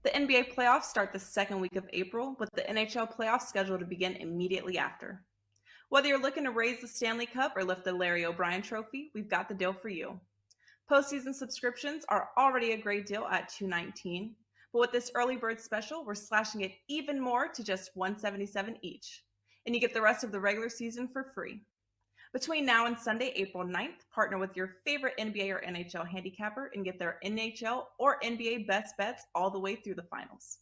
The NBA playoffs start the second week of April, with the NHL playoffs scheduled to begin immediately after. Whether you're looking to raise the Stanley Cup or lift the Larry O'Brien Trophy, we've got the deal for you. Postseason subscriptions are already a great deal at $219, but with this early bird special, we're slashing it even more to just $177 each, and you get the rest of the regular season for free. Between now and Sunday, April 9th, partner with your favorite NBA or NHL handicapper and get their NHL or NBA best bets all the way through the finals.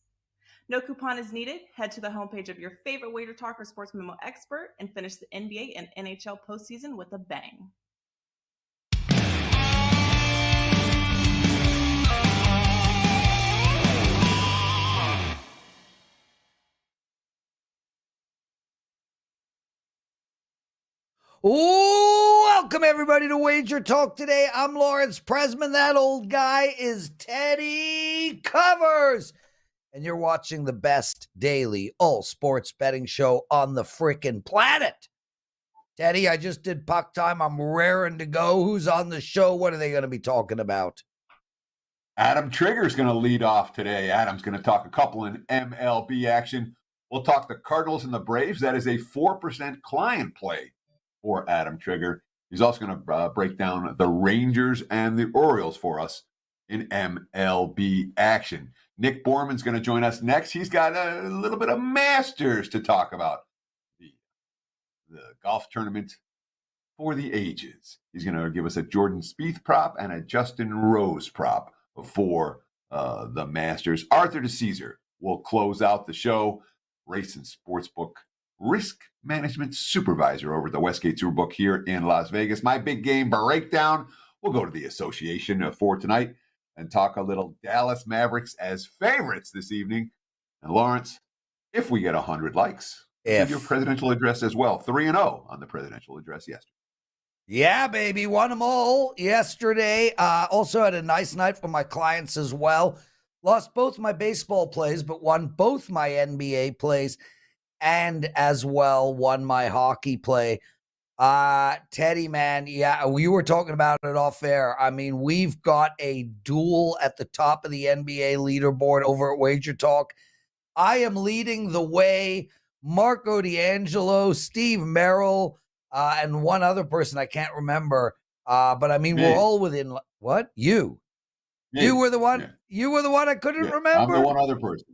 No coupon is needed. Head to the homepage of your favorite WagerTalk or Sports Memo expert and finish the NBA and NHL postseason with a bang. Welcome everybody to WagerTalk Today. I'm Lawrence Presman. That old guy is Teddy Covers. And you're watching the best daily all sports betting show on the frickin' planet. Teddy, I just did puck time. I'm raring to go. Who's on the show? What are they going to be talking about? Adam Trigger's going to lead off today. Adam's going to talk a couple in MLB action. We'll talk the Cardinals and the Braves. That is a 4% client play for Adam Trigger. He's also going to break down the Rangers and the Orioles for us in MLB action. Nick Borman's going to join us next. He's got a little bit of Masters to talk about. The golf tournament for the ages. He's going to give us a Jordan Spieth prop and a Justin Rose prop for the Masters. Arthur DiCesare will close out the show. Race and Sportsbook Risk Management Supervisor over at the Westgate Superbook here in Las Vegas. My big game breakdown. We'll go to the association for tonight and talk a little Dallas Mavericks as favorites this evening. And Lawrence, if we get 100 likes, give your presidential address as well. 3-0 on the presidential address yesterday. Yeah, baby. Won them all yesterday. Also had a nice night for my clients as well. Lost both my baseball plays, but won both my NBA plays. And as well, won my hockey play. Teddy, man, yeah, we were talking about it off air. I mean, we've got a duel at the top of the NBA leaderboard over at WagerTalk. I am leading the way. Marco D'Angelo, Steve Merrill, and one other person I can't remember. But I mean, we're all within. What? You? Me. You were the one. Yeah. You were the one I couldn't remember. I'm the one other person.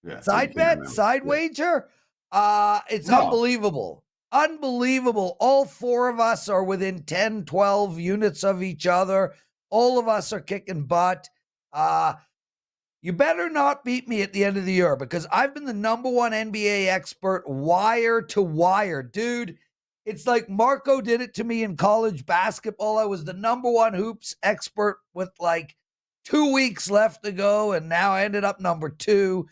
Yeah. Side bet, side wager. It's unbelievable. Unbelievable. All four of us are within 10, 12 units of each other. All of us are kicking butt. You better not beat me at the end of the year because I've been the number one NBA expert wire to wire. Dude, it's like Marco did it to me in college basketball. I was the number one hoops expert with like 2 weeks left to go, and now I ended up number 2.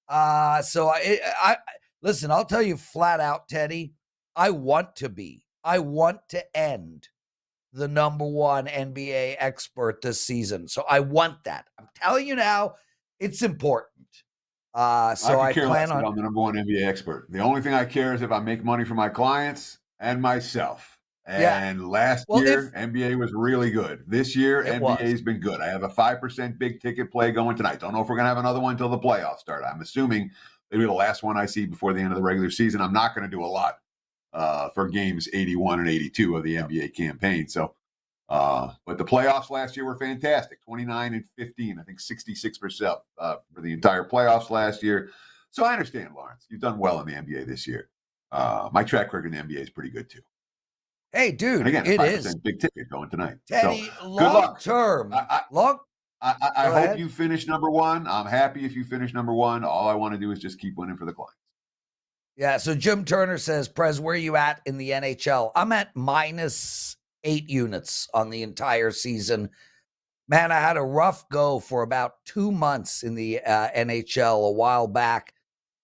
So I listen, I'll tell you flat out, Teddy, I want to end the number one NBA expert this season. So I want that. I'm telling you now, it's important. So I plan on. I'm the number one NBA expert. The only thing I care is if I make money for my clients and myself. And last year, NBA was really good. This year, NBA's been good. I have a 5% big ticket play going tonight. Don't know if we're going to have another one until the playoffs start. I'm assuming it'll be the last one I see before the end of the regular season. I'm not going to do a lot for games 81 and 82 of the NBA campaign. So, but the playoffs last year were fantastic. 29 and 15, I think 66% for the entire playoffs last year. So I understand, Lawrence. You've done well in the NBA this year. My track record in the NBA is pretty good too. Hey, dude, and again, it is big ticket going tonight. Teddy, so, long term. I hope you finish number one. I'm happy if you finish number one. All I want to do is just keep winning for the clients. Yeah. So Jim Turner says, Prez, where are you at in the NHL? I'm at -8 units on the entire season. Man, I had a rough go for about 2 months in the NHL a while back.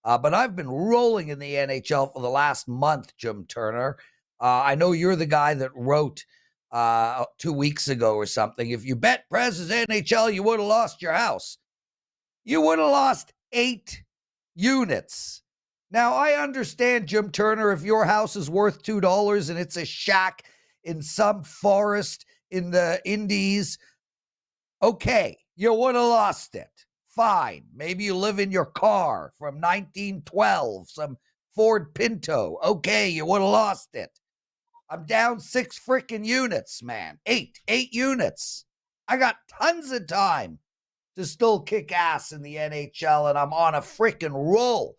But I've been rolling in the NHL for the last month, Jim Turner. I know you're the guy that wrote 2 weeks ago or something. If you bet Prez's NHL, you would have lost your house. You would have lost 8 units. Now, I understand, Jim Turner, if your house is worth $2 and it's a shack in some forest in the Indies, okay, you would have lost it. Fine. Maybe you live in your car from 1912, some Ford Pinto. Okay, you would have lost it. I'm down 6 freaking units, man. 8 units. I got tons of time to still kick ass in the NHL, and I'm on a freaking roll.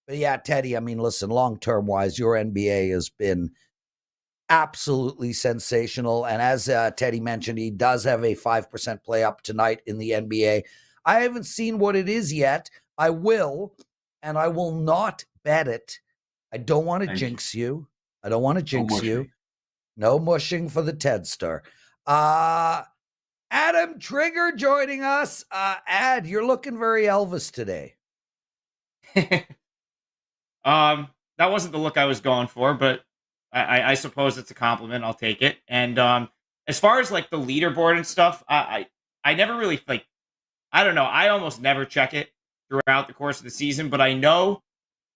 But yeah, Teddy, I mean, listen, long-term wise, your NBA has been absolutely sensational. And as Teddy mentioned, he does have a 5% play up tonight in the NBA. I haven't seen what it is yet. I will, and I will not bet it. I don't want to jinx you. I don't want to jinx you. No mushing for the Tedster. Adam Trigger joining us. Ad, you're looking very Elvis today. That wasn't the look I was going for, but I suppose it's a compliment. I'll take it. And as far as like the leaderboard and stuff, I never really like, I don't know. I almost never check it throughout the course of the season, but I know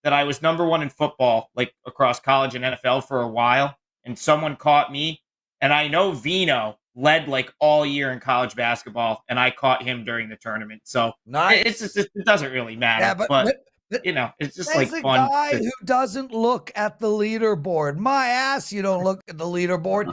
that I was number 1 in football, like across college and NFL for a while, and someone caught me. And I know Vino led like all year in college basketball, and I caught him during the tournament. So nice. It doesn't really matter. Yeah, but you know, it's just there's like a fun. guy who doesn't look at the leaderboard. My ass, you don't look at the leaderboard.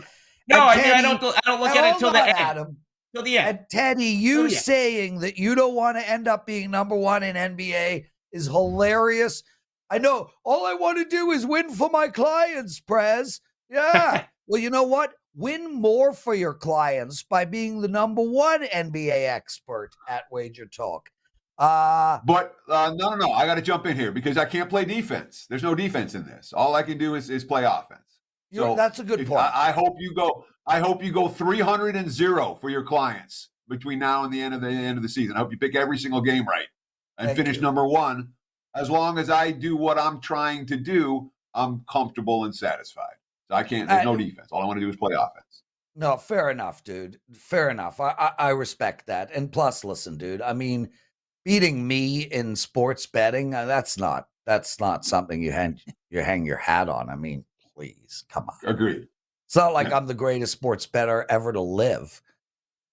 No, And I Teddy, don't look at it until the end. Adam. Till the end. And Teddy, you saying that you don't want to end up being number 1 in NBA is hilarious. I know. All I want to do is win for my clients, Prez. Yeah. Well, you know what? Win more for your clients by being the number 1 NBA expert at WagerTalk. But no. I got to jump in here because I can't play defense. There's no defense in this. All I can do is play offense. So that's a good point. I hope you go 300-0 for your clients between now and the end of the season. I hope you pick every single game right and finish number 1. As long as I do what I'm trying to do, I'm comfortable and satisfied. So I can't. There's no defense. All I want to do is play offense. No, fair enough, dude. Fair enough. I respect that. And plus, listen, dude. I mean, beating me in sports betting, that's not something you hang your hat on. I mean, please, come on. Agreed. It's not like I'm the greatest sports bettor ever to live.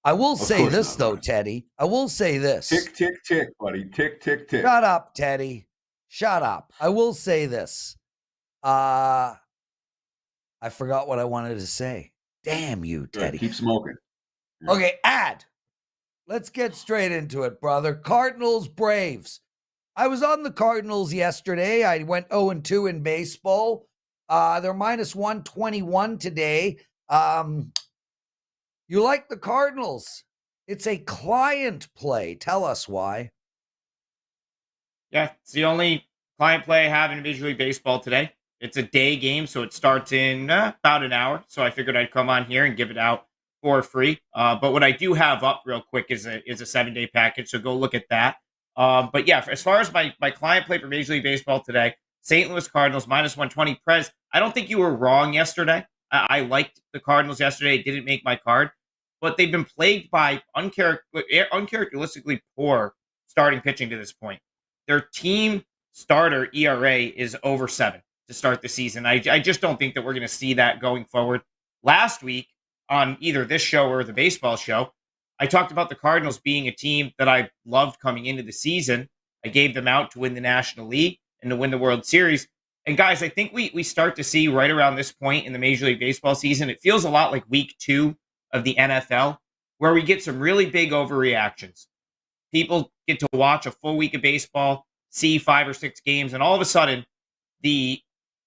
I will say this, though, Teddy. I will say this. Tick, tick, tick, buddy. Tick, tick, tick. Shut up, Teddy. Shut up. I will say this. I forgot what I wanted to say. Damn you, Teddy. Keep smoking. Okay, Ad. Let's get straight into it, brother. Cardinals, Braves. I was on the Cardinals yesterday. I went 0-2 in baseball. They're minus 121 today. You like the Cardinals? It's a client play. Tell us why. Yeah, it's the only client play I have in Major League Baseball today. It's a day game, so it starts in about an hour. So I figured I'd come on here and give it out for free. But what I do have up real quick is a 7-day package, so go look at that. But yeah, as far as my client play for Major League Baseball today, St. Louis Cardinals minus 120. Prez, I don't think you were wrong yesterday. I liked the Cardinals yesterday. It didn't make my card. But they've been plagued by uncharacteristically poor starting pitching to this point. Their team starter ERA is over 7 to start the season. I just don't think that we're going to see that going forward. Last week on either this show or the baseball show, I talked about the Cardinals being a team that I loved coming into the season. I gave them out to win the National League and to win the World Series. And guys, I think we start to see right around this point in the Major League Baseball season, it feels a lot like week 2 of the NFL, where we get some really big overreactions. People get to watch a full week of baseball, see 5 or 6 games, and all of a sudden,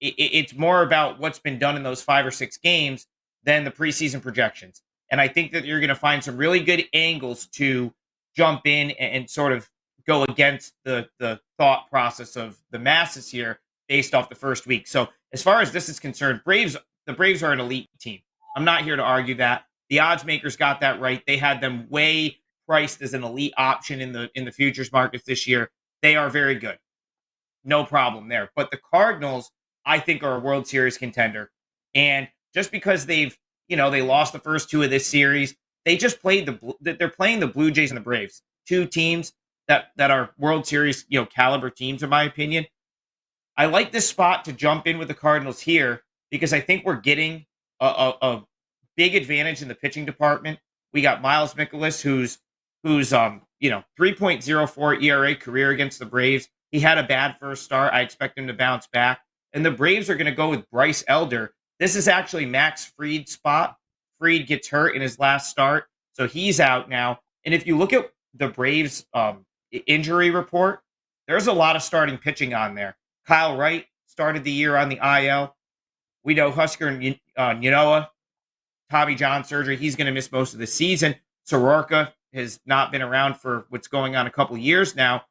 it's more about what's been done in those 5 or 6 games than the preseason projections. And I think that you're going to find some really good angles to jump in and sort of go against the thought process of the masses here based off the first week. So as far as this is concerned, the Braves are an elite team. I'm not here to argue that. The odds makers got that right. They had them way priced as an elite option in the futures markets this year. They are very good. No problem there. But the Cardinals, I think, are a World Series contender. And just because they lost the first 2 of this series, they just they're playing the Blue Jays and the Braves, 2 teams that are World Series, caliber teams, in my opinion. I like this spot to jump in with the Cardinals here because I think we're getting a big advantage in the pitching department. We got Miles Mikolas, who's 3.04 ERA career against the Braves. He had a bad first start. I expect him to bounce back. And the Braves are going to go with Bryce Elder. This is actually Max Fried's spot. Fried gets hurt in his last start, so he's out now. And if you look at the Braves injury report, there's a lot of starting pitching on there. Kyle Wright started the year on the IL. We know Husker Yanoa, Tommy John surgery. He's going to miss most of the season. Soroka has not been around for what's going on a couple years now.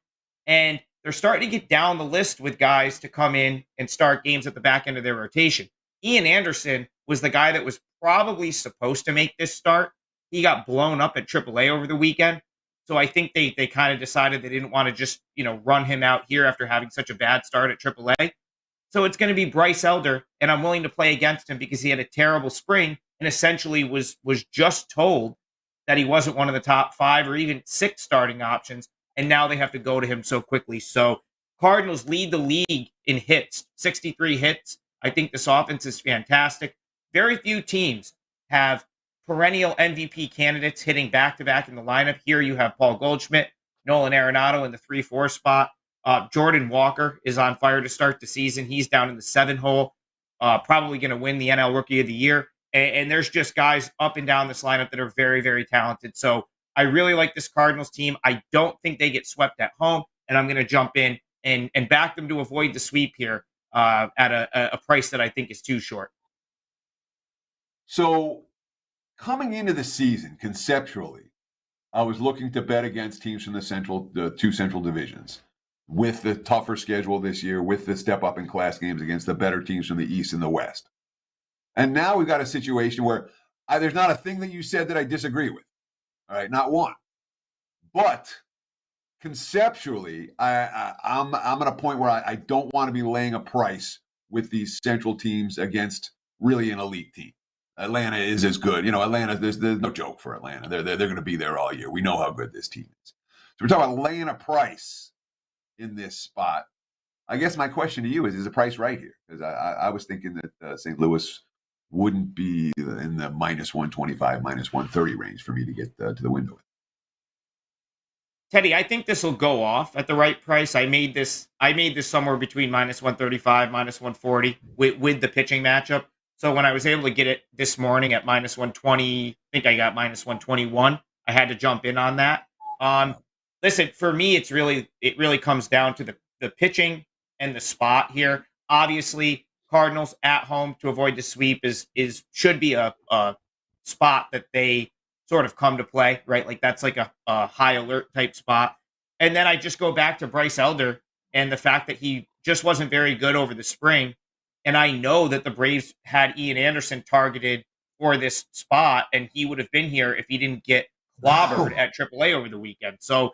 And they're starting to get down the list with guys to come in and start games at the back end of their rotation. Ian Anderson was the guy that was probably supposed to make this start. He got blown up at AAA over the weekend. So I think they kind of decided they didn't want to just, run him out here after having such a bad start at AAA. So it's going to be Bryce Elder, and I'm willing to play against him because he had a terrible spring and essentially was just told that he wasn't one of the top 5 or even 6 starting options, and now they have to go to him so quickly. So Cardinals lead the league in hits, 63 hits. I think this offense is fantastic. Very few teams have perennial MVP candidates hitting back-to-back in the lineup. Here you have Paul Goldschmidt, Nolan Arenado in the 3-4 spot. Jordan Walker is on fire to start the season. He's down in the 7 hole, probably going to win the NL Rookie of the Year. And there's just guys up and down this lineup that are very, very talented. So I really like this Cardinals team. I don't think they get swept at home, and I'm going to jump in and back them to avoid the sweep here at a price that I think is too short. So coming into the season, conceptually, I was looking to bet against teams from the 2 central divisions with the tougher schedule this year, with the step up in class games against the better teams from the East and the West. And now we've got a situation where there's not a thing that you said that I disagree with. All right, not one. But conceptually, I'm at a point where I don't want to be laying a price with these central teams against really an elite team. Atlanta is as good. Atlanta, there's no joke for Atlanta. They're going to be there all year. We know how good this team is. So we're talking about laying a price in this spot. I guess my question to you is the price right here? Because I was thinking that St. Louis wouldn't be in the minus 125, minus 130 range for me to get to the window. Teddy, I think this will go off at the right price. I made this somewhere between minus 135, minus 140 with the pitching matchup. So when I was able to get it this morning at minus 120, I think I got minus 121. I had to jump in on that. Listen, for me, it really comes down to the pitching and the spot here. Obviously, Cardinals at home to avoid the sweep should be a spot that they sort of come to play, right? Like that's like a high alert type spot. And then I just go back to Bryce Elder and the fact that he just wasn't very good over the spring. And I know that the Braves had Ian Anderson targeted for this spot, and he would have been here if he didn't get clobbered at AAA over the weekend. So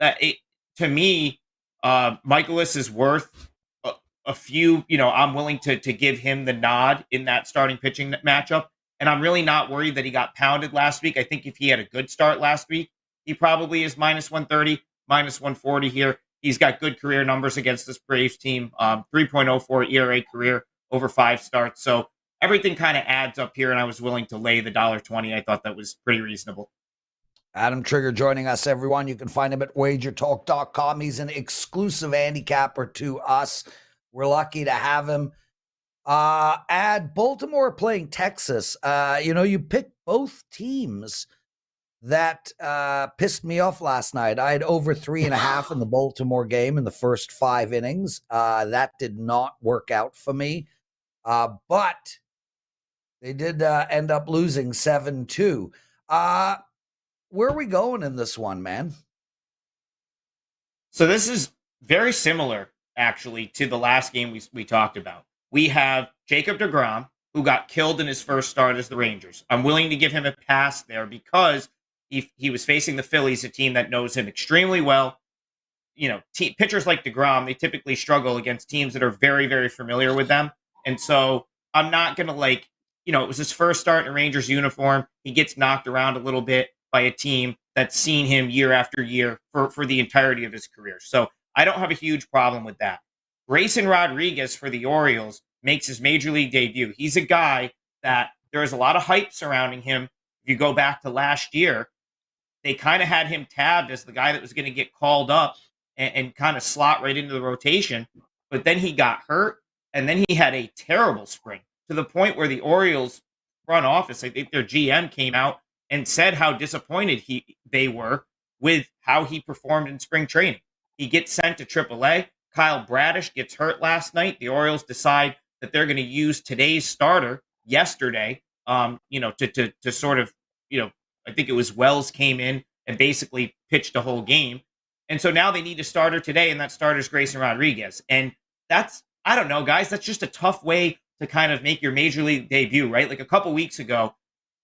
to me, Michaelis is worth a few. I'm willing to give him the nod in that starting pitching matchup. And I'm really not worried that he got pounded last week. I think if he had a good start last week, he probably is minus 130, minus 140 here. He's got good career numbers against this Braves team, 3.04 ERA career over 5 starts. So everything kind of adds up here, and I was willing to lay the $1.20. I thought that was pretty reasonable. Adam Trigger joining us, everyone. You can find him at WagerTalk.com. He's an exclusive handicapper to us. We're lucky to have him. Add Baltimore playing Texas. You picked both teams that pissed me off last night. I had over 3.5 in the Baltimore game in the first 5 innings. That did not work out for me. But they did end up losing 7-2. Where are we going in this one, man? So this is very similar, actually, to the last game we talked about. We have Jacob deGrom, who got killed in his first start as the Rangers. I'm willing to give him a pass there because he was facing the Phillies, a team that knows him extremely well. Pitchers like deGrom, they typically struggle against teams that are very, very familiar with them. And so I'm not going to it was his first start in a Rangers uniform. He gets knocked around a little bit by a team that's seen him year after year for the entirety of his career. So I don't have a huge problem with that. Grayson Rodriguez for the Orioles makes his major league debut. He's a guy that there is a lot of hype surrounding him. If you go back to last year, they kind of had him tabbed as the guy that was going to get called up and kind of slot right into the rotation. But then he got hurt, and then he had a terrible spring to the point where the Orioles front office, I think their GM came out and said how disappointed they were with how he performed in spring training. He gets sent to AAA. Kyle Bradish gets hurt last night. The Orioles decide that they're going to use today's starter yesterday, to sort of, I think it was Wells came in and basically pitched a whole game. And so now they need a starter today, and that starter's Grayson Rodriguez. And that's, I don't know, guys, that's just a tough way to kind of make your major league debut, right? Like a couple weeks ago,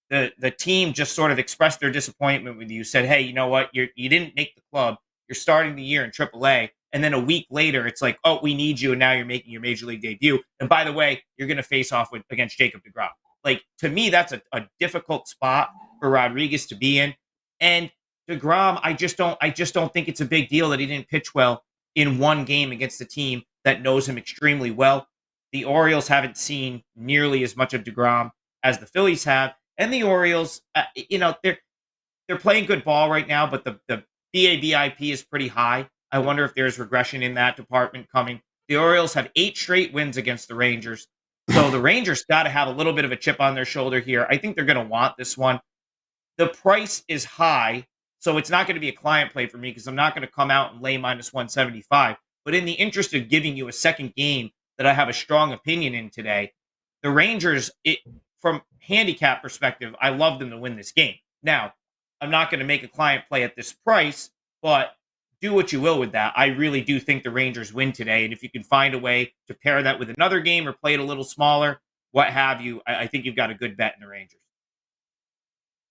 the team just sort of expressed their disappointment with you, said, hey, you know what, you didn't make the club. You're starting the year in AAA. And then a week later, it's like, oh, we need you, and now you're making your major league debut. And by the way, you're going to face off against Jacob deGrom. Like, to me, that's a difficult spot for Rodriguez to be in. And deGrom, I just don't think it's a big deal that he didn't pitch well in one game against a team that knows him extremely well. The Orioles haven't seen nearly as much of deGrom as the Phillies have, and the Orioles, they're playing good ball right now, but the BABIP is pretty high. I wonder if there's regression in that department coming. The Orioles have 8 straight wins against the Rangers, so the Rangers got to have a little bit of a chip on their shoulder here. I think they're going to want this one. The price is high, so it's not going to be a client play for me because I'm not going to come out and lay minus 175. But in the interest of giving you a second game that I have a strong opinion in today, the Rangers, from handicap perspective, I love them to win this game. Now, I'm not going to make a client play at this price, but do what you will with that. I really do think the Rangers win today. And if you can find a way to pair that with another game or play it a little smaller, what have you, I think you've got a good bet in the Rangers.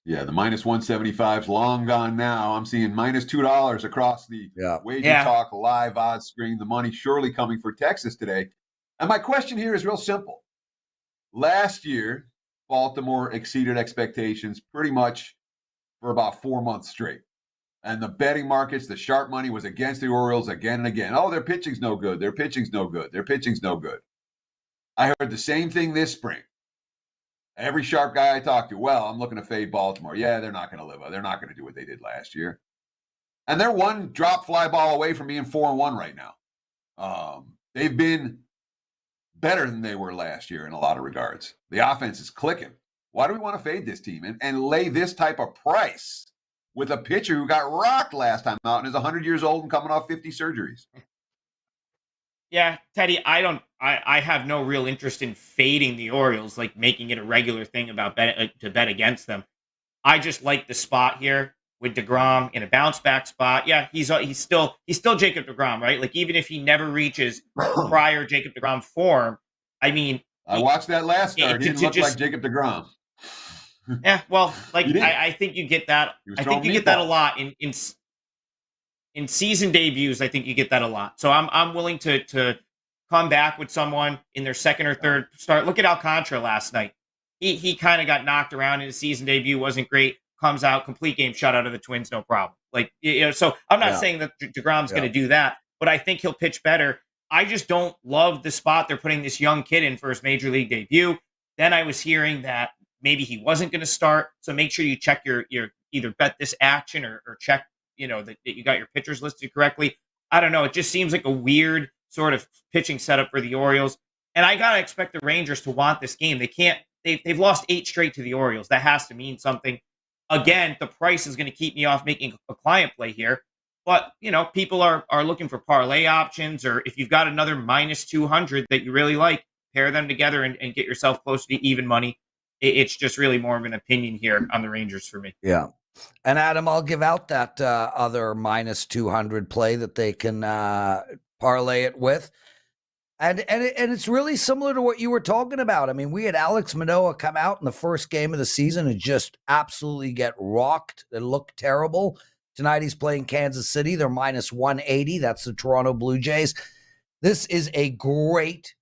Yeah, the minus 175 is long gone now. I'm seeing minus $2 across the WagerTalk live odds screen. The money surely coming for Texas today. And my question here is real simple. Last year, Baltimore exceeded expectations pretty much for about 4 months straight. And the betting markets, the sharp money was against the Orioles again and again. Oh, their pitching's no good. Their pitching's no good. Their pitching's no good. I heard the same thing this spring. Every sharp guy I talked to, well, I'm looking to fade Baltimore. Yeah, they're not going to live up. They're not going to do what they did last year. And they're one drop fly ball away from being 4-1 right now. They've been better than they were last year in a lot of regards. The offense is clicking. Why do we want to fade this team and lay this type of price with a pitcher who got rocked last time out and is 100 years old and coming off 50 surgeries? Yeah, Teddy, I have no real interest in fading the Orioles, like making it a regular thing about to bet against them. I just like the spot here with deGrom in a bounce back spot. Yeah, he's still Jacob deGrom, right? Like, even if he never reaches prior Jacob deGrom form, I mean, I watched that last start. He didn't look like Jacob deGrom. Yeah, well, like I think you get that. I think you get that a lot in season debuts. I think you get that a lot. So I'm willing to come back with someone in their second or third start. Look at Alcantara last night. He kind of got knocked around in his season debut. Wasn't great. Comes out, complete game shutout of the Twins, no problem. Like, so I'm not saying that deGrom's going to do that, but I think he'll pitch better. I just don't love the spot they're putting this young kid in for his major league debut. Then I was hearing that maybe he wasn't going to start. So make sure you check your either bet this action or check, that you got your pitchers listed correctly. I don't know. It just seems like a weird sort of pitching setup for the Orioles. And I got to expect the Rangers to want this game. They've lost 8 straight to the Orioles. That has to mean something. Again, the price is going to keep me off making a client play here. But, people are looking for parlay options, or if you've got another minus 200 that you really like, pair them together and get yourself close to even money. It's just really more of an opinion here on the Rangers for me. Yeah. And Adam, I'll give out that other minus 200 play that they can parlay it with. And it's really similar to what you were talking about. I mean, we had Alex Manoah come out in the first game of the season and just absolutely get rocked. It looked terrible. Tonight he's playing Kansas City. They're minus 180. That's the Toronto Blue Jays. This is a great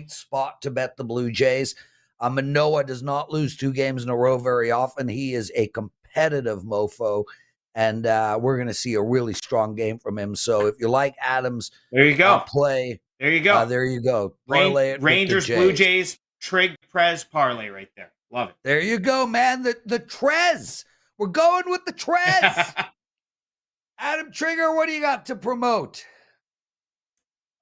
spot to bet the Blue Jays. Manoah does not lose 2 games in a row very often. He is a competitive mofo, and we're going to see a really strong game from him. So if you like Adams, there you go. Play. There you go. There you go. Parlay it Rangers, Blue Jays, Trig, Prez parlay right there. Love it. There you go, man. The Trez. We're going with the Trez. Adam Trigger, what do you got to promote?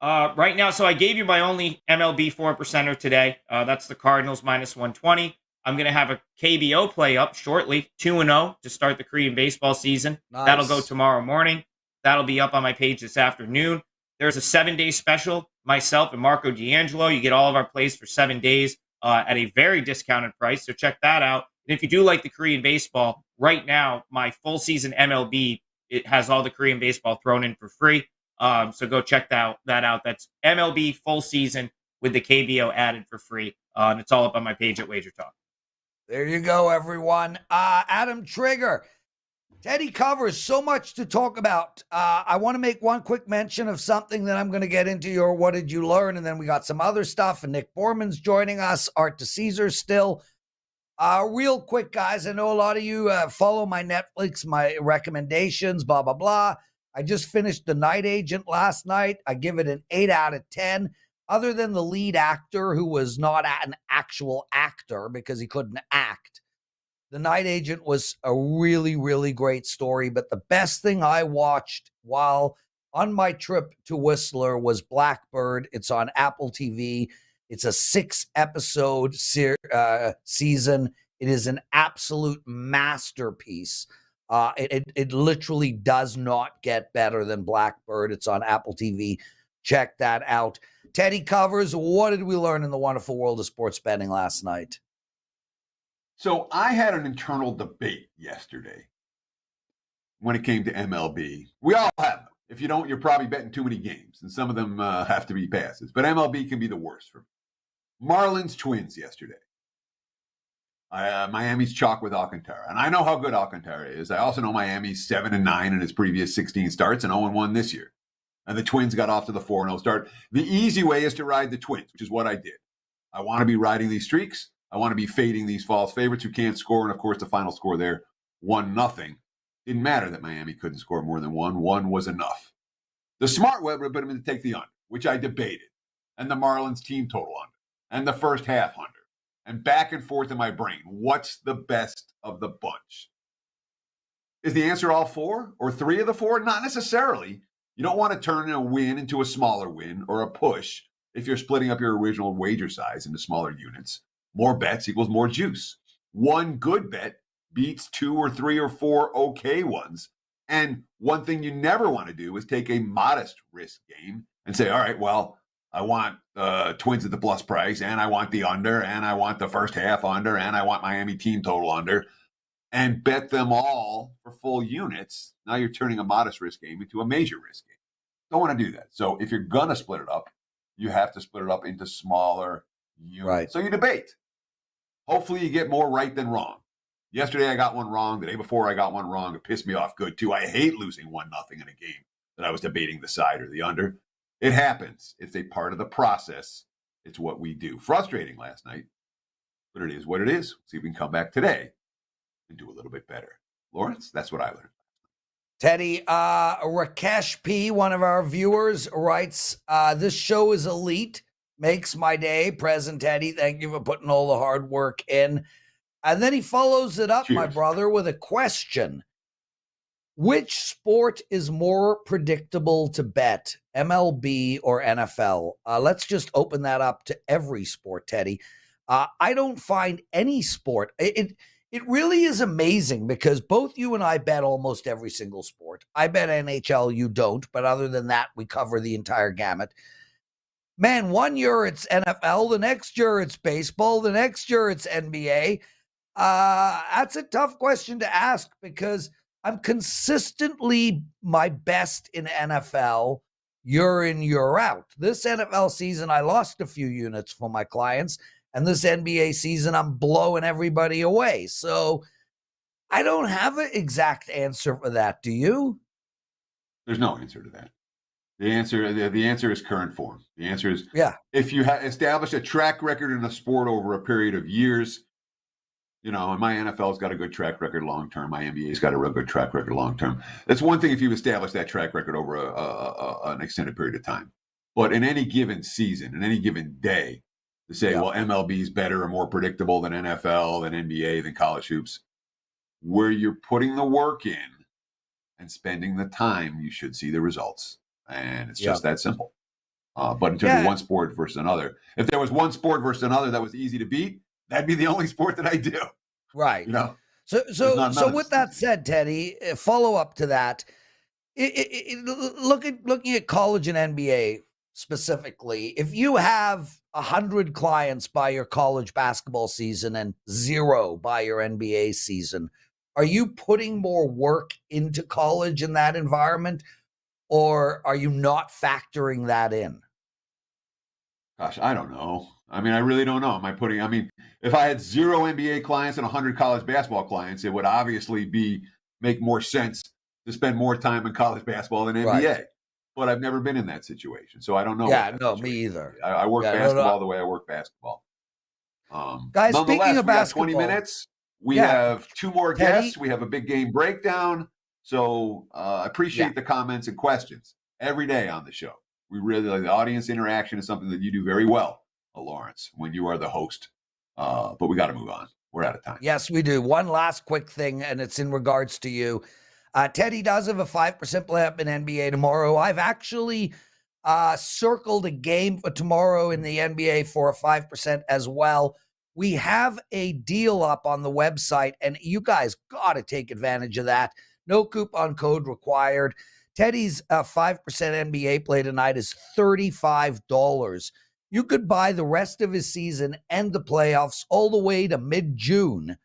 Right now, so I gave you my only MLB 4%er today. That's the Cardinals minus 120. I'm going to have a KBO play up shortly, 2-0 to start the Korean baseball season. Nice. That'll go tomorrow morning. That'll be up on my page this afternoon. There's a 7-day special, myself and Marco D'Angelo. You get all of our plays for 7 days at a very discounted price, so check that out. And if you do like the Korean baseball, right now, my full season MLB, it has all the Korean baseball thrown in for free. So go check that out. That's MLB full season with the KBO added for free. And it's all up on my page at WagerTalk. There you go, everyone. Adam Trigger. Teddy covers so much to talk about. I want to make one quick mention of something that I'm going to get into your What Did You Learn? And then we got some other stuff. And Nick Borman's joining us. Art DiCesare still. Real quick, guys. I know a lot of you follow my Netflix, my recommendations, blah, blah, blah. I just finished The Night Agent last night. I give it an 8 out of 10. Other than the lead actor, who was not an actual actor because he couldn't act, The Night Agent was a really, really great story. But the best thing I watched while on my trip to Whistler was Blackbird. It's on Apple TV. It's a 6-episode season. It is an absolute masterpiece. It literally does not get better than Blackbird. It's on Apple TV. Check that out. Teddy covers. What did we learn in the wonderful world of sports betting last night? So I had an internal debate yesterday when it came to MLB. We all have them. If you don't, you're probably betting too many games, and some of them have to be passes. But MLB can be the worst for me. Marlins Twins yesterday. Miami's chalk with Alcantara. And I know how good Alcantara is. I also know Miami's 7-9 in his previous 16 starts and 0-1 this year. And the Twins got off to the 4-0 start. The easy way is to ride the Twins, which is what I did. I want to be riding these streaks. I want to be fading these false favorites who can't score. And, of course, the final score there, 1-0. Didn't matter that Miami couldn't score more than one. One was enough. The smart way would have been to take the under, which I debated, and the Marlins team total under, and the first half under, and back and forth in my brain. What's the best of the bunch? Is the answer all four or three of the four? Not necessarily. You don't want to turn a win into a smaller win or a push if you're splitting up your original wager size into smaller units. More bets equals more juice. One good bet beats 2 or 3 or 4 okay ones. And one thing you never want to do is take a modest risk game and say, all right, well, I want Twins at the plus price, and I want the under, and I want the first half under, and I want Miami team total under, and bet them all for full units. Now you're turning a modest risk game into a major risk game. Don't want to do that. So if you're going to split it up, you have to split it up into smaller units. Right. So you debate. Hopefully you get more right than wrong. Yesterday I got one wrong. The day before I got one wrong. It pissed me off good too. I hate losing 1-0 in a game that I was debating the side or the under. It happens. It's a part of the process. It's what we do. Frustrating last night, but it is what it is. See if we can come back today and do a little bit better. Lawrence, that's what I learned. Teddy, Rakesh P., one of our viewers, writes, this show is elite. Makes my day. Prez and Teddy, thank you for putting all the hard work in. And then he follows it up, my brother, with a question. Which sport is more predictable to bet, MLB or NFL? Let's just open that up to every sport, Teddy. I don't find any sport. It really is amazing because both you and I bet almost every single sport. I bet NHL, you don't. But other than that, we cover the entire gamut. Man, one year it's NFL, the next year it's baseball, the next year it's NBA. That's a tough question to ask because I'm consistently my best in NFL year in, year out. This NFL season, I lost a few units for my clients, and this NBA season, I'm blowing everybody away. So I don't have an exact answer for that. Do you? There's no answer to that. The answer is current form. The answer is, if you establish a track record in a sport over a period of years, and my NFL's got a good track record long term. My NBA's got a real good track record long term. That's one thing if you establish that track record over an extended period of time. But in any given season, in any given day, to say, well, MLB is better or more predictable than NFL, than NBA, than college hoops, where you're putting the work in and spending the time, you should see the results. And it's just that simple. But in terms of one sport versus another, if there was one sport versus another that was easy to beat, that'd be the only sport that I do. Right. You know? So with that said, Teddy, follow up to that. Looking at college and NBA specifically, if you have 100 clients by your college basketball season and 0 by your NBA season, are you putting more work into college in that environment, or are you not factoring that in? Gosh, I don't know. I mean, I really don't know. If I had 0 NBA clients and 100 college basketball clients, it would obviously make more sense to spend more time in college basketball than NBA. Right. But I've never been in that situation, so I don't know. Yeah, no, me either. I work basketball the way I work basketball. Guys, speaking of basketball, 20 minutes. We have 2 more guests. We have a big game breakdown. So I appreciate the comments and questions every day on the show. We really like the audience interaction is something that you do very well, Lawrence, when you are the host. But we got to move on. We're out of time. Yes, we do. One last quick thing, and it's in regards to you. Teddy does have a 5% play up in NBA tomorrow. I've actually circled a game for tomorrow in the NBA for a 5% as well. We have a deal up on the website, and you guys got to take advantage of that. No coupon code required. Teddy's 5% NBA play tonight is $35. You could buy the rest of his season and the playoffs all the way to mid-June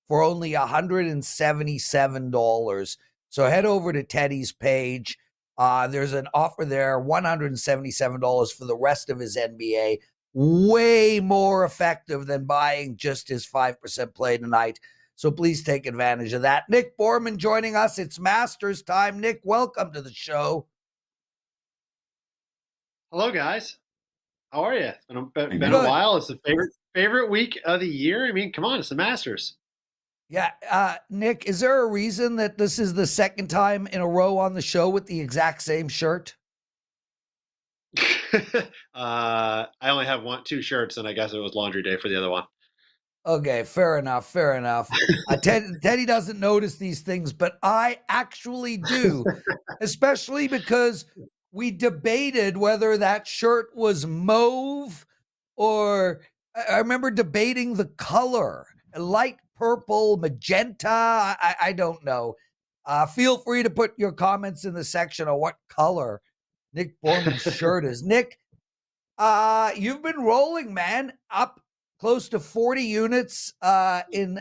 for only $177. So head over to Teddy's page. There's an offer there, $177 for the rest of his NBA. Way more effective than buying just his 5% play tonight. So please take advantage of that. Nick Borman joining us. It's Masters time. Nick, welcome to the show. Hello, guys. How are you? It's been a while. It's the favorite week of the year. I mean, come on, it's the Masters. Yeah. Nick, is there a reason that this is the second time in a row on the show with the exact same shirt? I only have 2 shirts, and I guess it was laundry day for the other one. Okay, fair enough. Teddy doesn't notice these things, but I actually do, especially because we debated whether that shirt was mauve or I remember debating the color, light purple, magenta. I don't know. Feel free to put your comments in the section on what color Nick Borman's shirt is. Nick, you've been rolling, man, up close to 40 units in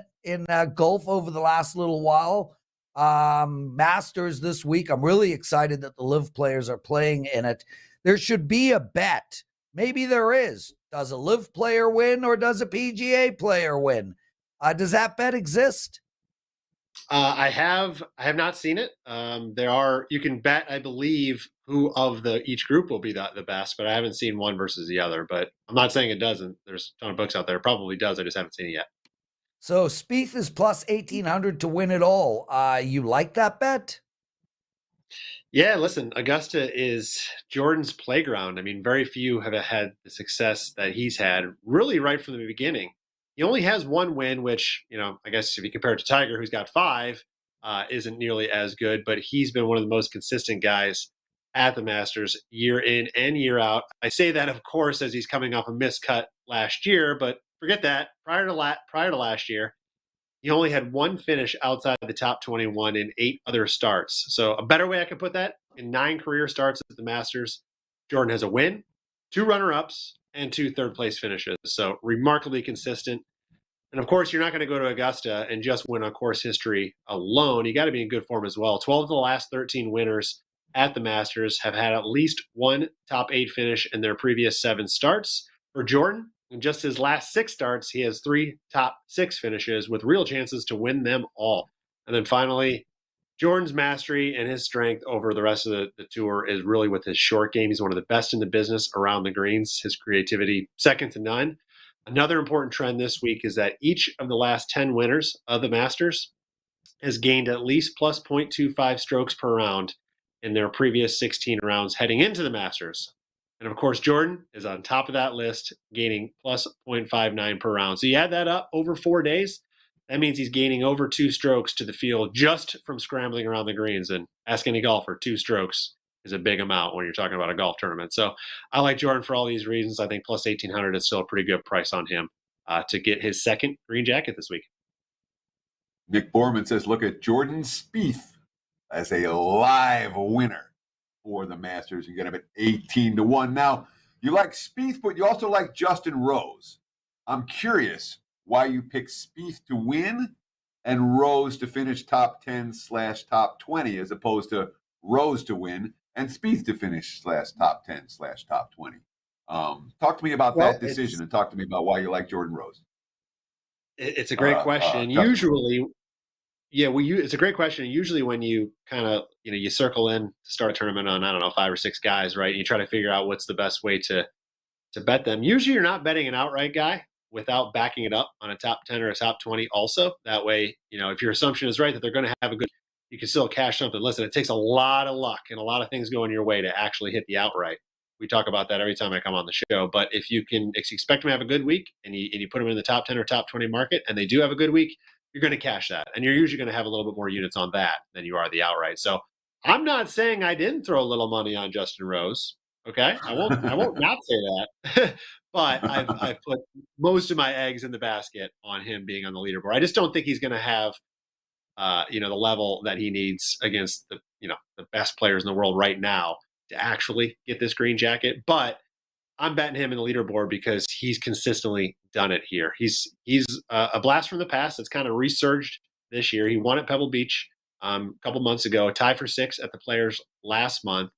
golf over the last little while. Masters this week. I'm really excited that the LIV players are playing in it. There should be a bet. Maybe there is. Does a LIV player win or does a PGA player win? Does that bet exist? I have not seen it. You can bet, I believe, who of each group will be the best, but I haven't seen one versus the other. But I'm not saying it doesn't. There's a ton of books out there. It probably does. I just haven't seen it yet. So Spieth is plus 1,800 to win it all. You like that bet? Yeah, listen, Augusta is Jordan's playground. I mean, very few have had the success that he's had really right from the beginning. He only has 1 win, which, I guess if you compare it to Tiger, who's got 5, isn't nearly as good, but he's been one of the most consistent guys at the Masters year in and year out. I say that, of course, as he's coming off a miscut last year, but forget that. Prior to last year, he only had 1 finish outside the top 21 in 8 other starts. So a better way I could put that, in 9 career starts at the Masters, Jordan has a win, 2 runner-ups, and 2 third-place finishes. So remarkably consistent. And of course, you're not going to go to Augusta and just win on course history alone. You got to be in good form as well. 12 of the last 13 winners at the Masters have had at least 1 top 8 finish in their previous 7 starts. For Jordan, in just his last 6 starts, he has 3 top 6 finishes with real chances to win them all. And then finally, Jordan's mastery and his strength over the rest of the tour is really with his short game. He's one of the best in the business around the greens. His creativity, second to none. Another important trend this week is that each of the last 10 winners of the Masters has gained at least plus 0.25 strokes per round in their previous 16 rounds heading into the Masters. And of course, Jordan is on top of that list, gaining plus 0.59 per round. So you add that up over 4 days, that means he's gaining over 2 strokes to the field just from scrambling around the greens. And ask any golfer, 2 strokes is a big amount when you're talking about a golf tournament. So I like Jordan for all these reasons. I think plus 1,800 is still a pretty good price on him to get his second green jacket this week. Nick Borman says, look at Jordan Spieth as a live winner for the Masters. You get him at 18-1. Now, you like Spieth, but you also like Justin Rose. I'm curious why you pick Spieth to win and Rose to finish top 10/top 20 as opposed to Rose to win and Spieth to finish /top 10/top 20. Talk to me about that decision and talk to me about why you like Jordan Rose. It's a great question. Usually, it's a great question. Usually when you kind of, you circle in to start a tournament on, 5 or 6 guys, right? And you try to figure out what's the best way to bet them. Usually you're not betting an outright guy without backing it up on a top 10 or a top 20 also. That way, if your assumption is right that they're going to have a good, you can still cash something. Listen, it takes a lot of luck and a lot of things going your way to actually hit the outright. We talk about that every time I come on the show. But if you can expect them to have a good week and you put them in the top 10 or top 20 market and they do have a good week, you're going to cash that. And you're usually going to have a little bit more units on that than you are the outright. So I'm not saying I didn't throw a little money on Justin Rose. Okay. I won't not say that. But I've put most of my eggs in the basket on him being on the leaderboard. I just don't think he's going to have, the level that he needs against the best players in the world right now to actually get this green jacket. But I'm betting him in the leaderboard because he's consistently done it here. He's a blast from the past that's kind of resurged this year. He won at Pebble Beach a couple months ago, tied for 6th at the Players last month.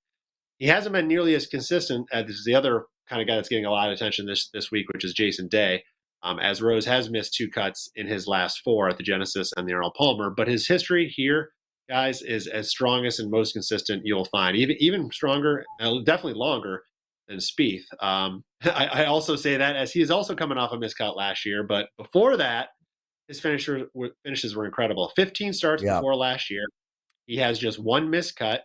He hasn't been nearly as consistent as the other kind of guy that's getting a lot of attention this week, which is Jason Day, as Rose has missed 2 cuts in his last 4 at the Genesis and the Arnold Palmer. But his history here, guys, is as strongest and most consistent you'll find. Even stronger, definitely longer than Spieth. I also say that as he is also coming off a miscut last year. But before that, his finishes were incredible. 15 starts before last year. He has just 1 miscut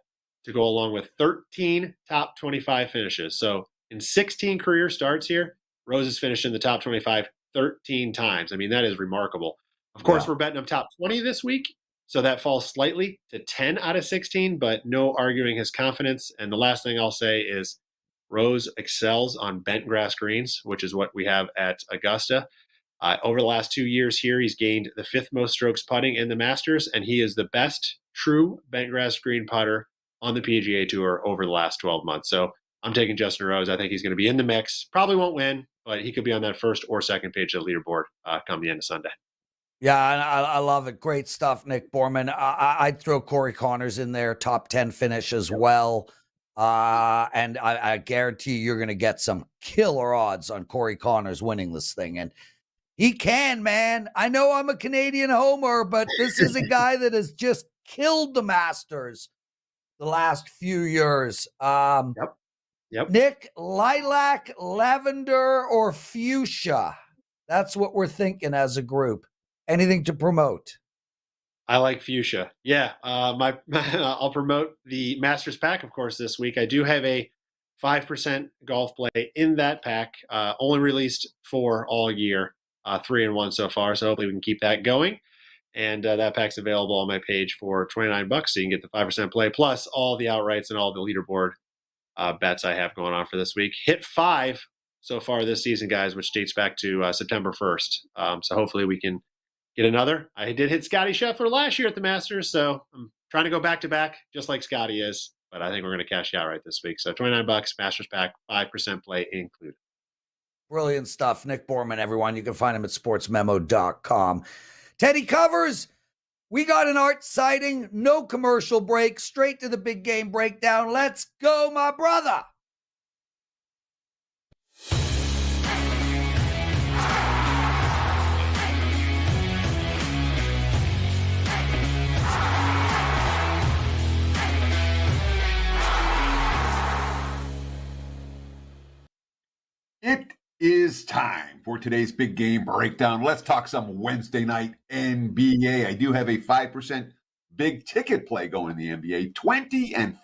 to go along with 13 top 25 finishes. So in 16 career starts here, Rose has finished in the top 25 13 times. I mean, that is remarkable. Of course, we're betting him top 20 this week, so that falls slightly to 10 out of 16, but no arguing his confidence. And the last thing I'll say is Rose excels on bent grass greens, which is what we have at Augusta. Over the last 2 years here, he's gained the 5th most strokes putting in the Masters, and he is the best true bent grass green putter on the PGA Tour over the last 12 months. So I'm taking Justin Rose. I think he's going to be in the mix. Probably won't win, but he could be on that first or second page of the leaderboard come the end of Sunday. Yeah, and I love it. Great stuff, Nick Borman. I'd throw Corey Connors in there, top 10 finish as well. And I guarantee you're going to get some killer odds on Corey Connors winning this thing. And he can, man. I know I'm a Canadian homer, but this is a guy that has just killed the Masters the last few years. Yep. Nick, lilac, lavender, or fuchsia? That's what we're thinking as a group. Anything to promote? I like fuchsia. Yeah. I'll promote the Masters pack, of course, this week. I do have a 5% golf play in that pack, only released for all year, 3-1 so far. So hopefully we can keep that going. And that pack's available on my page for $29. So you can get the 5% play plus all the outrights and all the leaderboard bets I have going on for this week. Hit 5 so far this season, guys, which dates back to September 1st. So hopefully we can get another. I did hit Scotty Scheffler last year at the Masters, so I'm trying to go back-to-back just like Scotty is. But I think we're going to cash out right this week. So $29, Masters pack, 5% play included. Brilliant stuff. Nick Borman, everyone. You can find him at sportsmemo.com. Teddy Covers, we got an art sighting, no commercial break, straight to the big game breakdown. Let's go, my brother. It is time for today's big game breakdown. Let's talk some Wednesday night NBA. I do have a 5% big ticket play going in the NBA, 20-5.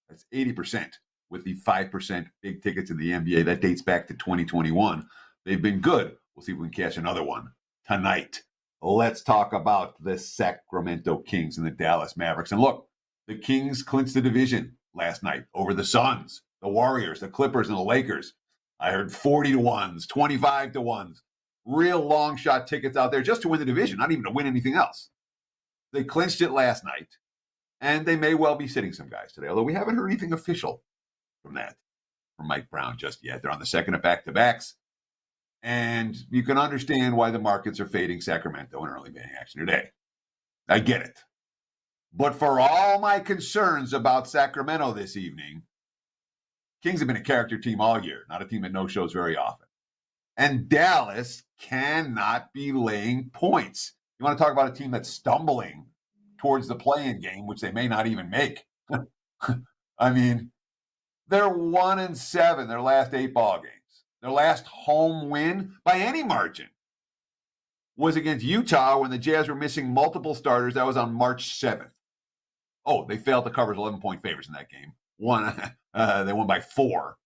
That's 80% with the 5% big tickets in the NBA. That dates back to 2021. They've been good. We'll see if we can cash another one tonight. let's talk about the Sacramento Kings and the Dallas Mavericks. And look, the Kings clinched the division last night over the Suns, the Warriors, the Clippers, and the Lakers. I heard 40 to 1s, 25 to 1s, real long shot tickets out there just to win the division, not even to win anything else. They clinched it last night, and they may well be sitting some guys today, although we haven't heard anything official from Mike Brown just yet. They're on the second of back-to-backs, and you can understand why the markets are fading Sacramento in early betting action today. I get it. But for all my concerns about Sacramento this evening, Kings have been a character team all year, not a team that no-shows very often. And Dallas cannot be laying points. You want to talk about a team that's stumbling towards the play-in game, which they may not even make. I mean, they're 1-7 their last 8 ball games. Their last home win by any margin was against Utah when the Jazz were missing multiple starters. That was on March 7th. Oh, they failed to cover as 11-point favorites in that game. They won by 4.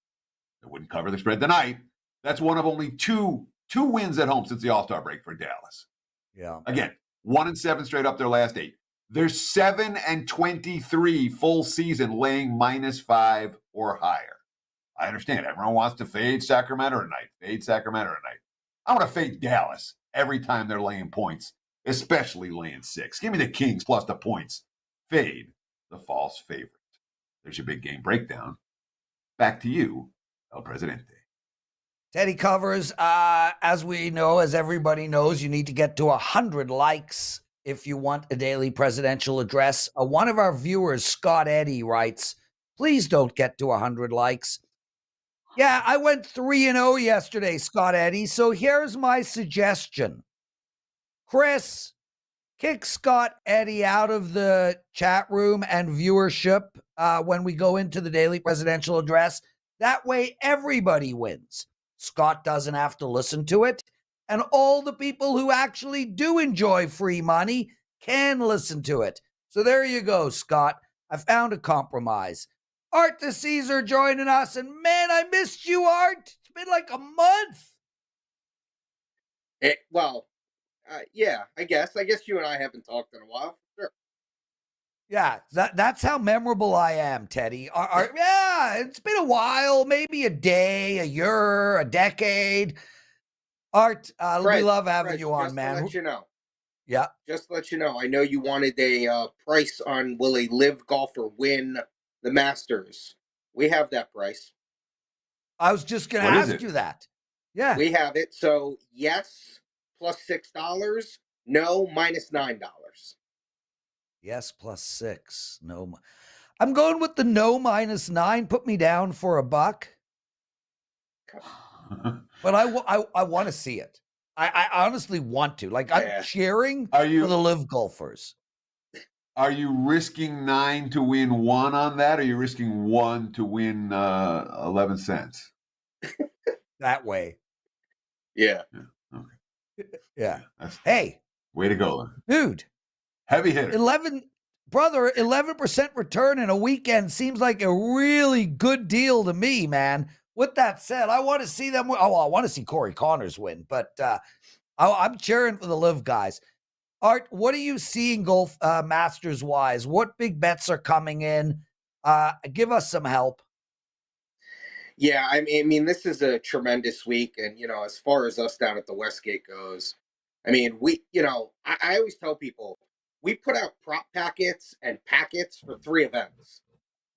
They wouldn't cover the spread tonight. That's one of only two wins at home since the All-Star break for Dallas. Yeah. Again, 1-7 straight up their last 8. They're 7-23 full season laying -5 or higher. I understand. Everyone wants to fade Sacramento tonight. I want to fade Dallas every time they're laying points, especially laying 6. Give me the Kings plus the points. Fade the false favorite. There's your big game breakdown. Back to you, El Presidente. Teddy covers, as we know, as everybody knows, you need to get to 100 likes if you want a daily presidential address. One of our viewers, Scott Eddy, writes, please don't get to 100 likes. Yeah, I went 3-0 yesterday, Scott Eddy, so here's my suggestion. Chris, kick Scott Eddy out of the chat room and viewership when we go into the daily presidential address. That way, everybody wins. Scott doesn't have to listen to it, and all the people who actually do enjoy free money can listen to it. So there you go, Scott. I found a compromise. Art DiCesare joining us, and man, I missed you, Art. It's been like a month. Yeah, I guess you and I haven't talked in a while. Sure. Yeah, that's how memorable I am, Teddy. Yeah, it's been a while, maybe a day, a year, a decade. Art, we love having you on, man. Just to let you know. Yeah. Just to let you know, I know you wanted a price on will a live golfer win the Masters. We have that price. I was just going to ask you that. Yeah. We have it. So, yes, plus $6. No, minus $9. Yes, plus 6. No. I'm going with the no minus 9. Put me down for $1. But I want to see it. I honestly want to. Like, I'm cheering for the live golfers. Are you risking 9 to win 1 on that, or are you risking 1 to win 11 cents? That way. Yeah. Okay. Yeah. Hey. Way to go. Dude. Heavy hitter. 11% return in a weekend seems like a really good deal to me, man. With that said, I want to see them. I want to see Corey Connors win, but I'm cheering for the live guys. Art, what are you seeing golf Masters wise? What big bets are coming in? Give us some help. Yeah, I mean, this is a tremendous week, and as far as us down at the Westgate goes, I mean, I always tell people we put out prop packets and packets for 3 events: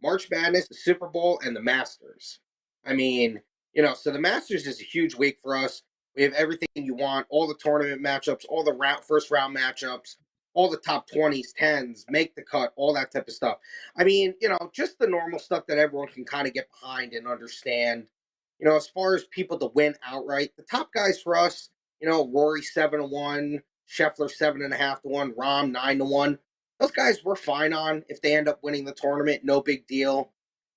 March Madness, the Super Bowl, and the Masters. I mean, so the Masters is a huge week for us. We have everything you want, all the tournament matchups, all the first round matchups, all the top 20s, 10s, make the cut, all that type of stuff. I mean, just the normal stuff that everyone can kind of get behind and understand. As far as people to win outright, the top guys for us, Rory 7-1, Scheffler 7.5-1, Rahm 9-1. Those guys we're fine on if they end up winning the tournament. No big deal.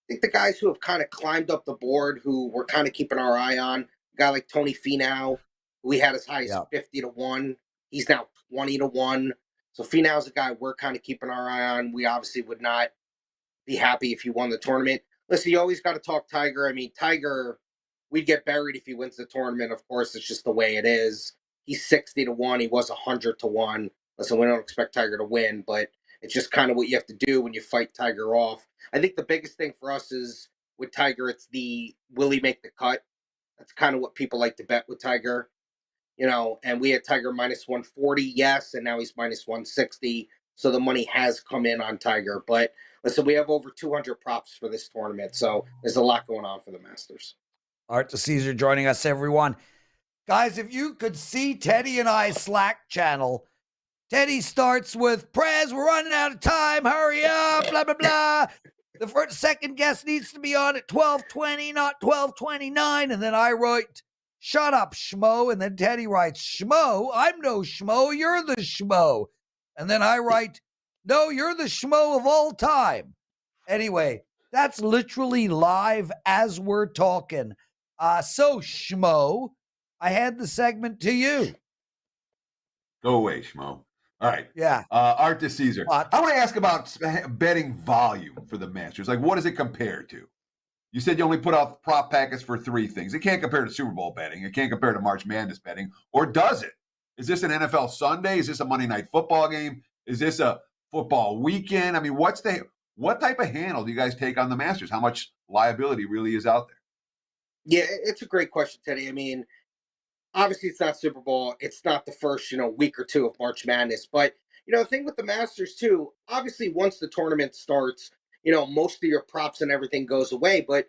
I think the guys who have kind of climbed up the board, who we're kind of keeping our eye on, a guy like Tony Finau, who we had as high as 50-1. He's now 20-1. So Finau's a guy we're kind of keeping our eye on. We obviously would not be happy if he won the tournament. Listen, you always got to talk Tiger. I mean, Tiger, we'd get buried if he wins the tournament. Of course, it's just the way it is. he's 60-1. He was 100-1. Listen, we don't expect Tiger to win, but it's just kind of what you have to do when you fight Tiger off. I think the biggest thing for us is with Tiger, it's the will he make the cut? That's kind of what people like to bet with Tiger. And we had Tiger minus 140, yes, and now he's minus 160. So the money has come in on Tiger. But listen, we have over 200 props for this tournament. So there's a lot going on for the Masters. Art DiCesare joining us, everyone. Guys, if you could see Teddy and I's Slack channel, Teddy starts with, Prez, we're running out of time. Hurry up, blah, blah, blah. The second guest needs to be on at 12:20, not 12:29. And then I write, shut up, schmo. And then Teddy writes, schmo? I'm no schmo. You're the schmo. And then I write, no, you're the schmo of all time. Anyway, that's literally live as we're talking. So, schmo, I had the segment to you. Go away, schmo. All right. Yeah. Art DiCesare. I want to ask about betting volume for the Masters. Like, what does it compare to? You said you only put out prop packets for 3 things. It can't compare to Super Bowl betting. It can't compare to March Madness betting. Or does it? Is this an NFL Sunday? Is this a Monday night football game? Is this a football weekend? I mean, what type of handle do you guys take on the Masters? How much liability really is out there? Yeah, it's a great question, Teddy. I mean, obviously it's not Super Bowl. It's not the first, week or two of March Madness. But, the thing with the Masters too, obviously once the tournament starts, most of your props and everything goes away. But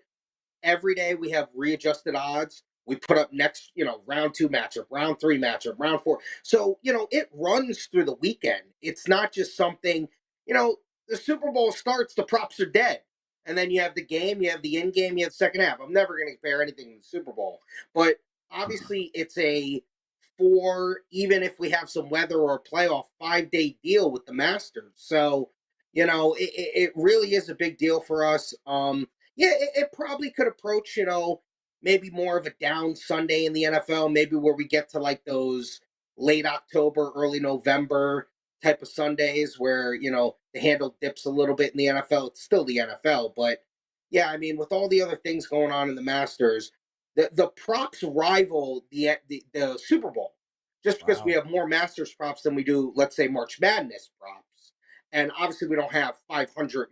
every day we have readjusted odds. We put up next, round 2 matchup, round 3 matchup, round 4. So, it runs through the weekend. It's not just something, the Super Bowl starts, the props are dead. And then you have the game, you have the end game, you have the second half. I'm never going to compare anything to the Super Bowl. But obviously it's even if we have some weather or a playoff, 5-day deal with the Masters. So, it really is a big deal for us. It probably could approach, maybe more of a down Sunday in the NFL, maybe where we get to like those late October, early November type of Sundays where, the handle dips a little bit in the NFL. It's still the NFL. But yeah, I mean, with all the other things going on in the Masters, the props rival the Super Bowl just because we have more Masters props than we do, let's say, March Madness props. And obviously we don't have 500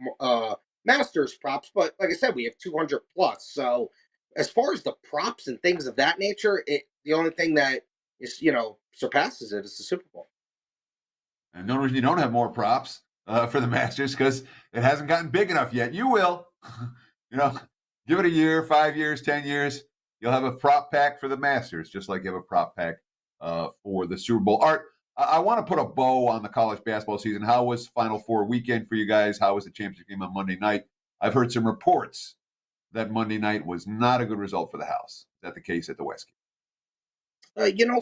Masters props, but like I said, we have 200 plus. So as far as the props and things of that nature, the only thing that is, surpasses it is the Super Bowl. And no reason you don't have more props for the Masters because it hasn't gotten big enough yet. You will, give it a year, 5 years, 10 years. You'll have a prop pack for the Masters, just like you have a prop pack for the Super Bowl. Art, I want to put a bow on the college basketball season. How was Final Four weekend for you guys? How was the championship game on Monday night? I've heard some reports that Monday night was not a good result for the house. Is that the case at the Westgate?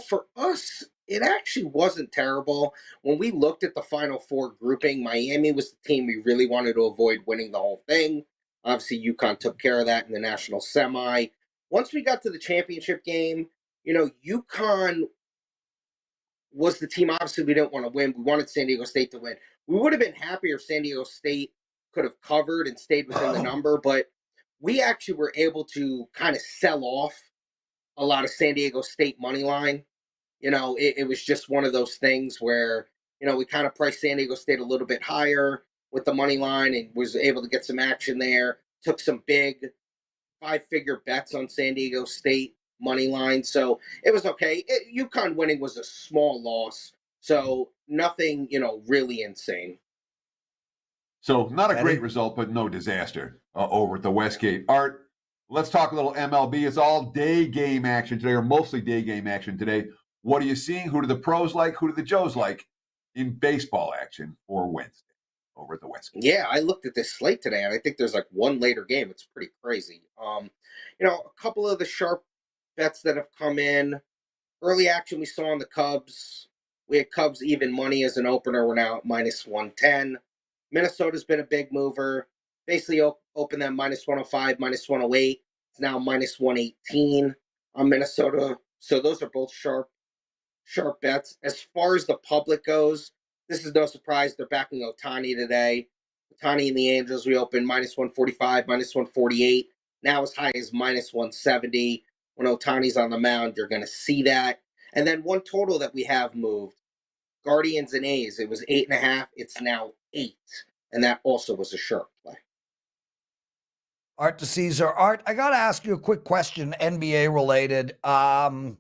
For us, it actually wasn't terrible. When we looked at the Final Four grouping, Miami was the team we really wanted to avoid winning the whole thing. Obviously, UConn took care of that in the national semi. Once we got to the championship game, UConn was the team, obviously, we didn't want to win. We wanted San Diego State to win. We would have been happier if San Diego State could have covered and stayed within the number, but we actually were able to kind of sell off a lot of San Diego State money line. It was just one of those things where, we kind of priced San Diego State a little bit higher with the money line and was able to get some action there. Took some big 5-figure bets on San Diego State money line. So it was okay. UConn winning was a small loss. So nothing, really insane. So not a great result, but no disaster over at the Westgate. Art, let's talk a little MLB. It's all day game action today, or mostly day game action today. What are you seeing? Who do the pros like? Who do the Joes like in baseball action for Wednesday over at the Westgate? Yeah, I looked at this slate today, and I think there's like one later game. It's pretty crazy. A couple of the sharp bets that have come in. Early action we saw on the Cubs. We had Cubs even money as an opener. We're now at minus 110. Minnesota's been a big mover. Basically opened them minus 105, minus 108. It's now minus 118 on Minnesota. So those are both sharp bets. As far as the public goes, this is no surprise. They're backing Ohtani today. Ohtani and the Angels, we opened minus 145, minus 148. Now as high as minus 170. When Ohtani's on the mound, you're going to see that. And then one total that we have moved, Guardians and A's, it was 8.5. It's now 8. And that also was a sharp play. Art DiCesare. Art, I got to ask you a quick question, NBA related. Man,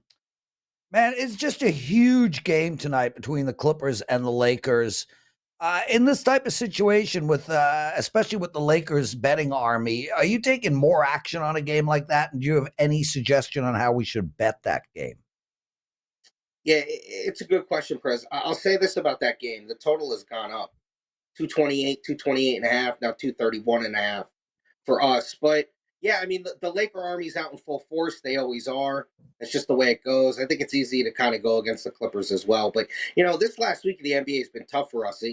it's just a huge game tonight between the Clippers and the Lakers. In this type of situation, with especially with the Lakers betting army, are you taking more action on a game like that? And do you have any suggestion on how we should bet that game? Yeah, it's a good question, Prez. I'll say this about that game. The total has gone up. 228, 228.5, now 231.5 for us. But yeah, I mean, the Laker Army's out in full force. They always are. It's just the way it goes. I think it's easy to kind of go against the Clippers as well. But, this last week of the NBA has been tough for us.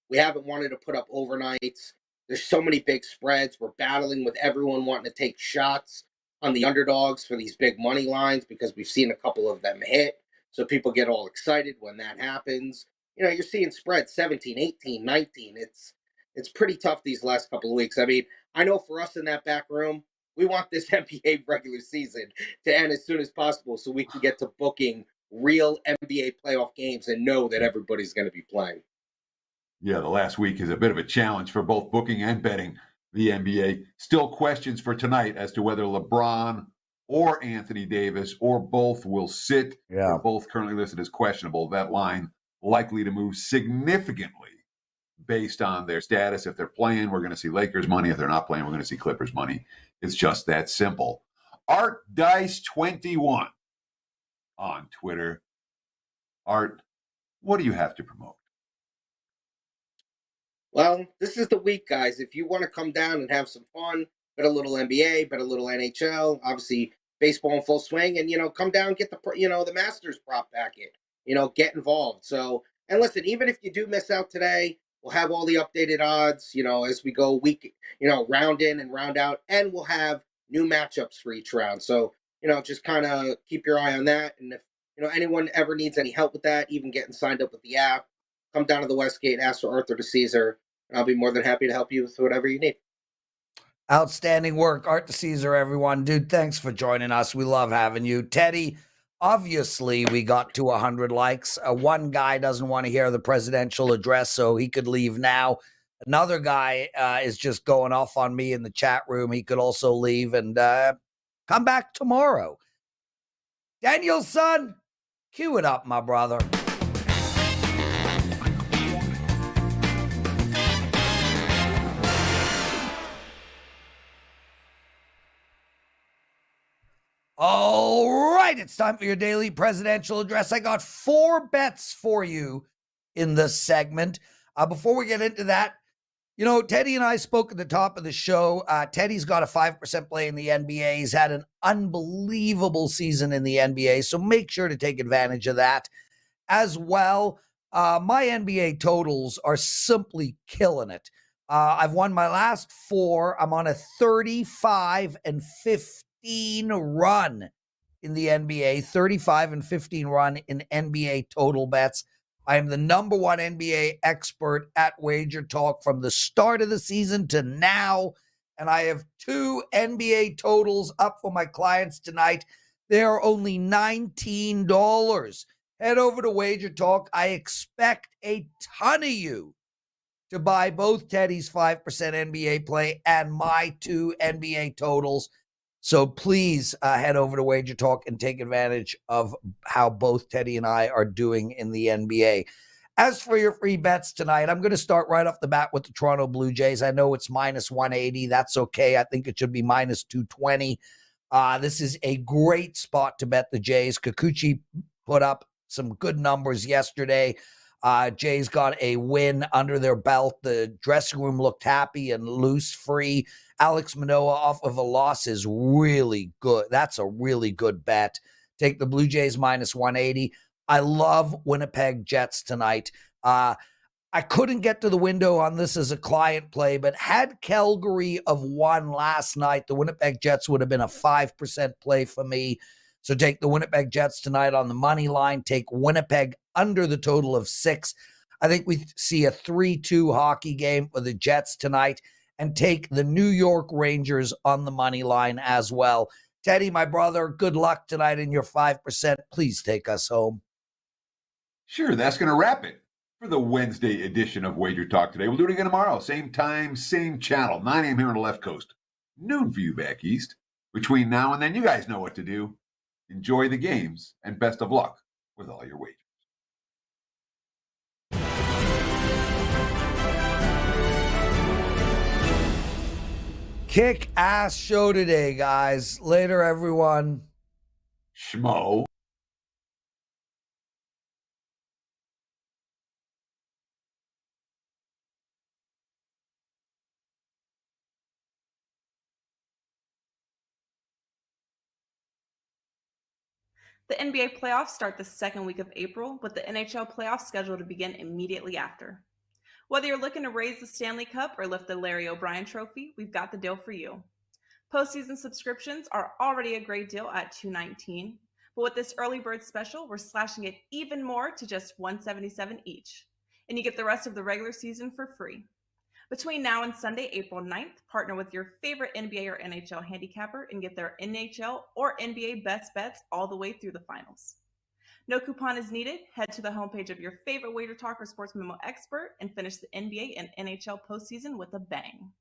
We haven't wanted to put up overnights. There's so many big spreads. We're battling with everyone wanting to take shots on the underdogs for these big money lines because we've seen a couple of them hit. So people get all excited when that happens. You're seeing spreads 17, 18, 19. It's pretty tough these last couple of weeks. I mean, I know for us in that back room, we want this NBA regular season to end as soon as possible so we can get to booking real NBA playoff games and know that everybody's going to be playing. Yeah, the last week is a bit of a challenge for both booking and betting the NBA. Still questions for tonight as to whether LeBron or Anthony Davis or both will sit. Yeah. They're both currently listed as questionable. That line likely to move significantly based on their status. If they're playing, we're going to see Lakers money. If they're not playing, we're going to see Clippers money. It's just that simple. Art Dice 21 on Twitter. Art, what do you have to promote? Well, this is the week, guys. If you want to come down and have some fun, bet a little NBA, bet a little NHL, obviously baseball in full swing, and, come down and get the Masters prop packet, get involved. So, and listen, even if you do miss out today, we'll have all the updated odds, as we go week, round in and round out, and we'll have new matchups for each round. So, just kind of keep your eye on that. And if, anyone ever needs any help with that, even getting signed up with the app, come down to the Westgate, ask for Arthur DiCesare, and I'll be more than happy to help you with whatever you need. Outstanding work, Art DiCesare, everyone. Dude, thanks for joining us. We love having you. Teddy, obviously we got to 100 likes. One guy doesn't want to hear the presidential address, so he could leave now. Another guy is just going off on me in the chat room. He could also leave and come back tomorrow. Daniel's son, cue it up, my brother. All right, it's time for your daily presidential address. I got 4 bets for you in this segment. Before we get into that, Teddy and I spoke at the top of the show. Teddy's got a 5% play in the NBA. He's had an unbelievable season in the NBA, so make sure to take advantage of that. As well, my NBA totals are simply killing it. I've won my last 4. I'm on a 35 and 15 run in the NBA, 35 and 15 run in NBA total bets. I am the number 1 NBA expert at WagerTalk from the start of the season to now, and I have 2 NBA totals up for my clients tonight. They are only $19. Head over to WagerTalk. I expect a ton of you to buy both Teddy's 5% NBA play and my 2 NBA totals. So please head over to WagerTalk and take advantage of how both Teddy and I are doing in the NBA. As for your free bets tonight, I'm going to start right off the bat with the Toronto Blue Jays. I know it's minus 180. That's okay. I think it should be minus 220. This is a great spot to bet the Jays. Kikuchi put up some good numbers yesterday. Jays got a win under their belt. The dressing room looked happy and loose, free. Alex Manoah off of a loss is really good. That's a really good bet. Take the Blue Jays minus 180. I love Winnipeg Jets tonight. I couldn't get to the window on this as a client play, but had Calgary of won last night, the Winnipeg Jets would have been a 5% play for me. So take the Winnipeg Jets tonight on the money line. Take Winnipeg under the total of 6. I think we see a 3-2 hockey game for the Jets tonight. And take the New York Rangers on the money line as well. Teddy, my brother, good luck tonight in your 5%. Please take us home. Sure, that's going to wrap it for the Wednesday edition of Wager Talk Today. We'll do it again tomorrow. Same time, same channel, 9 a.m. here on the left coast. Noon for you back east. Between now and then, you guys know what to do. Enjoy the games, and best of luck with all your wagers. Kick-ass show today, guys. Later, everyone. Schmo. The NBA playoffs start the second week of April, with the NHL playoffs scheduled to begin immediately after. Whether you're looking to raise the Stanley Cup or lift the Larry O'Brien Trophy, we've got the deal for you. Postseason subscriptions are already a great deal at $219, but with this early bird special, we're slashing it even more to just $177 each, and you get the rest of the regular season for free. Between now and Sunday, April 9th, partner with your favorite NBA or NHL handicapper and get their NHL or NBA best bets all the way through the finals. No coupon is needed. Head to the homepage of your favorite WagerTalk or Sports Memo expert and finish the NBA and NHL postseason with a bang.